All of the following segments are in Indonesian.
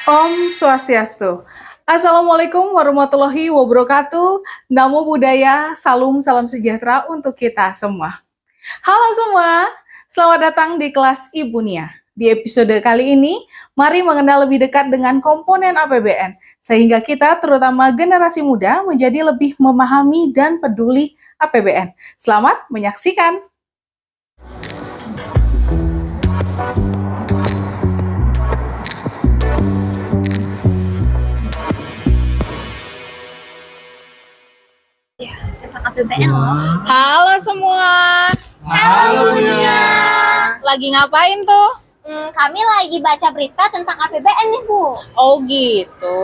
Om Swastiastu. Assalamualaikum warahmatullahi wabarakatuh. Namo Buddhaya, salam sejahtera untuk kita semua. Halo semua, selamat datang di kelas Ibu Nia. Di episode kali ini, mari mengenal lebih dekat dengan komponen APBN, sehingga kita terutama generasi muda menjadi lebih memahami dan peduli APBN. Selamat menyaksikan. Tentang APBN loh. Halo semua. Halo Bunia. Lagi ngapain tuh? Kami lagi baca berita tentang APBN nih Bu. Oh gitu.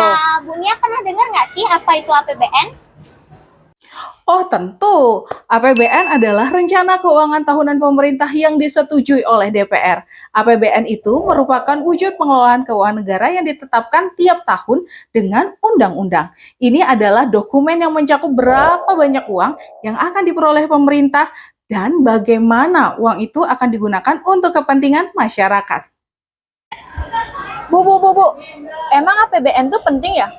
Iya, Bunia pernah dengar nggak sih apa itu APBN? Oh tentu, APBN adalah rencana keuangan tahunan pemerintah yang disetujui oleh DPR. APBN itu merupakan wujud pengelolaan keuangan negara yang ditetapkan tiap tahun dengan undang-undang. Ini adalah dokumen yang mencakup berapa banyak uang yang akan diperoleh pemerintah dan bagaimana uang itu akan digunakan untuk kepentingan masyarakat. Bu, emang APBN tuh penting ya?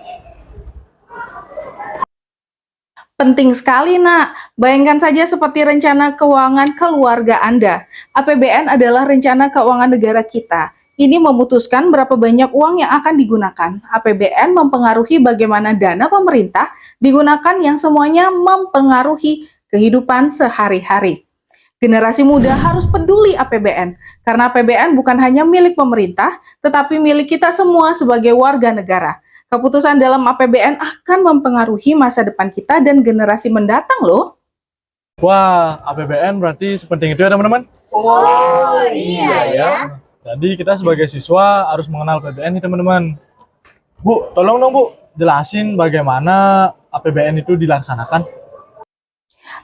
Penting sekali, Nak. Bayangkan saja seperti rencana keuangan keluarga Anda. APBN adalah rencana keuangan negara kita. Ini memutuskan berapa banyak uang yang akan digunakan. APBN mempengaruhi bagaimana dana pemerintah digunakan yang semuanya mempengaruhi kehidupan sehari-hari. Generasi muda harus peduli APBN, karena APBN bukan hanya milik pemerintah, tetapi milik kita semua sebagai warga negara. Keputusan dalam APBN akan mempengaruhi masa depan kita dan generasi mendatang loh. Wah, APBN berarti sepenting itu ya teman-teman? Oh iya ya. Jadi kita sebagai siswa harus mengenal APBN nih teman-teman. Bu, tolong dong Bu, jelasin bagaimana APBN itu dilaksanakan.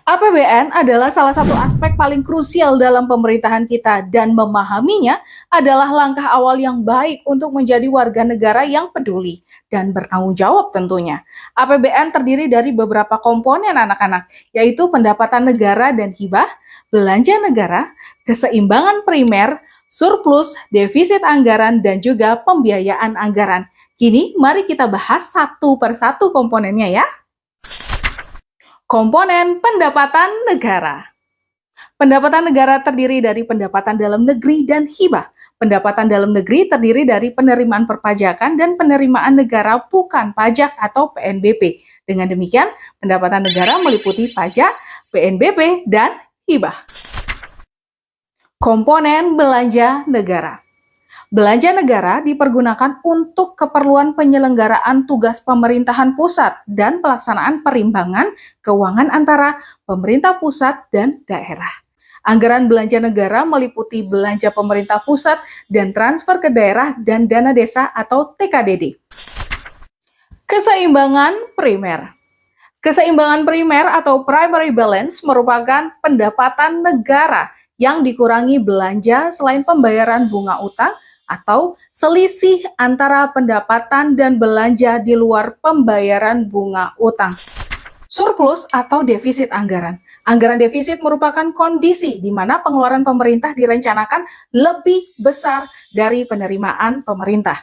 APBN adalah salah satu aspek paling krusial dalam pemerintahan kita dan memahaminya adalah langkah awal yang baik untuk menjadi warga negara yang peduli dan bertanggung jawab tentunya. APBN terdiri dari beberapa komponen anak-anak, yaitu pendapatan negara dan hibah, belanja negara, keseimbangan primer, surplus, defisit anggaran, dan juga pembiayaan anggaran. Kini mari kita bahas satu persatu komponennya ya. Komponen pendapatan negara. Pendapatan negara terdiri dari pendapatan dalam negeri dan hibah. Pendapatan dalam negeri terdiri dari penerimaan perpajakan dan penerimaan negara bukan pajak atau PNBP. Dengan demikian, pendapatan negara meliputi pajak, PNBP, dan hibah. Komponen belanja negara. Belanja negara dipergunakan untuk keperluan penyelenggaraan tugas pemerintahan pusat dan pelaksanaan perimbangan keuangan antara pemerintah pusat dan daerah. Anggaran belanja negara meliputi belanja pemerintah pusat dan transfer ke daerah dan dana desa atau TKDD. Keseimbangan primer. Keseimbangan primer atau primary balance merupakan pendapatan negara yang dikurangi belanja selain pembayaran bunga utang atau selisih antara pendapatan dan belanja di luar pembayaran bunga utang. Surplus atau defisit anggaran. Anggaran defisit merupakan kondisi di mana pengeluaran pemerintah direncanakan lebih besar dari penerimaan pemerintah.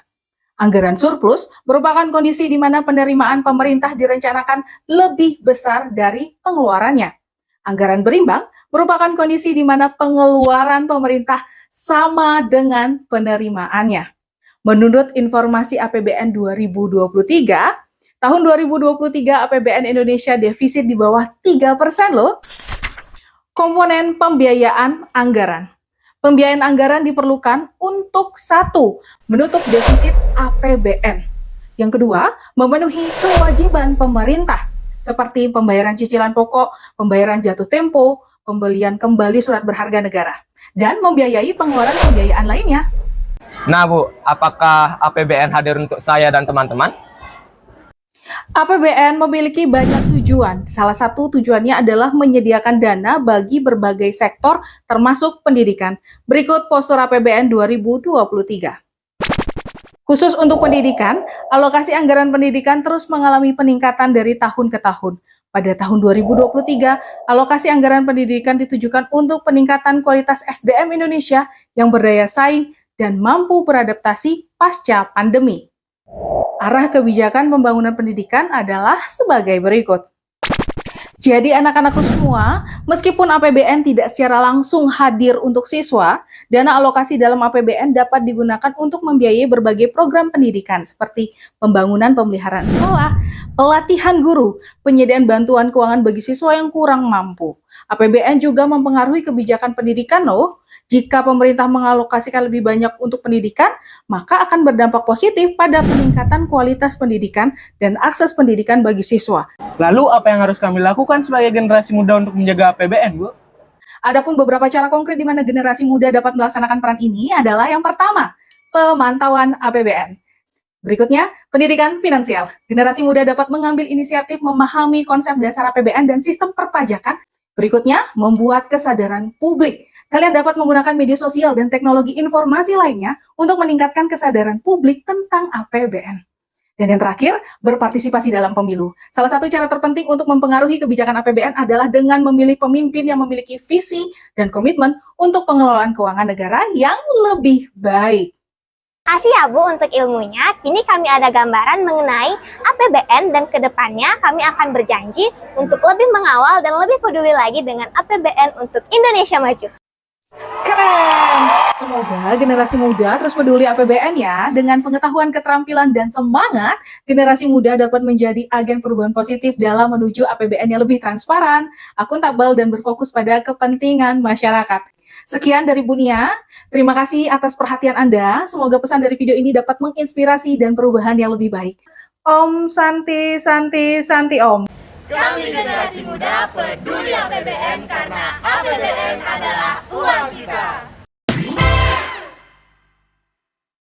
Anggaran surplus merupakan kondisi di mana penerimaan pemerintah direncanakan lebih besar dari pengeluarannya. Anggaran berimbang merupakan kondisi di mana pengeluaran pemerintah sama dengan penerimaannya. Menurut informasi APBN 2023, tahun 2023 APBN Indonesia defisit di bawah 3% loh. Komponen pembiayaan anggaran. Pembiayaan anggaran diperlukan untuk satu, menutup defisit APBN. Yang kedua, memenuhi kewajiban pemerintah seperti pembayaran cicilan pokok, pembayaran jatuh tempo, pembelian kembali surat berharga negara, dan membiayai pengeluaran pembiayaan lainnya. Nah Bu, apakah APBN hadir untuk saya dan teman-teman? APBN memiliki banyak tujuan. Salah satu tujuannya adalah menyediakan dana bagi berbagai sektor termasuk pendidikan. Berikut poster APBN 2023. Khusus untuk pendidikan, alokasi anggaran pendidikan terus mengalami peningkatan dari tahun ke tahun. Pada tahun 2023, alokasi anggaran pendidikan ditujukan untuk peningkatan kualitas SDM Indonesia yang berdaya saing dan mampu beradaptasi pasca pandemi. Arah kebijakan pembangunan pendidikan adalah sebagai berikut. Jadi anak-anakku semua, meskipun APBN tidak secara langsung hadir untuk siswa, dana alokasi dalam APBN dapat digunakan untuk membiayai berbagai program pendidikan seperti pembangunan pemeliharaan sekolah, pelatihan guru, penyediaan bantuan keuangan bagi siswa yang kurang mampu. APBN juga mempengaruhi kebijakan pendidikan loh. Jika pemerintah mengalokasikan lebih banyak untuk pendidikan, maka akan berdampak positif pada peningkatan kualitas pendidikan dan akses pendidikan bagi siswa. Lalu apa yang harus kami lakukan sebagai generasi muda untuk menjaga APBN, Bu? Adapun beberapa cara konkret di mana generasi muda dapat melaksanakan peran ini adalah yang pertama, pemantauan APBN. Berikutnya, pendidikan finansial. Generasi muda dapat mengambil inisiatif memahami konsep dasar APBN dan sistem perpajakan. Berikutnya, membuat kesadaran publik. Kalian dapat menggunakan media sosial dan teknologi informasi lainnya untuk meningkatkan kesadaran publik tentang APBN. Dan yang terakhir, berpartisipasi dalam pemilu. Salah satu cara terpenting untuk mempengaruhi kebijakan APBN adalah dengan memilih pemimpin yang memiliki visi dan komitmen untuk pengelolaan keuangan negara yang lebih baik. Kasih ya Bu untuk ilmunya. Kini kami ada gambaran mengenai APBN dan kedepannya kami akan berjanji untuk lebih mengawal dan lebih peduli lagi dengan APBN untuk Indonesia Maju. Keren! Semoga generasi muda terus peduli APBN ya. Dengan pengetahuan, keterampilan, dan semangat, generasi muda dapat menjadi agen perubahan positif dalam menuju APBN yang lebih transparan, akuntabel, dan berfokus pada kepentingan masyarakat. Sekian dari Bunia. Terima kasih atas perhatian Anda. Semoga pesan dari video ini dapat menginspirasi dan perubahan yang lebih baik. Om Santi Santi Santi Om. Kami generasi muda peduli APBN karena APBN adalah uang kita.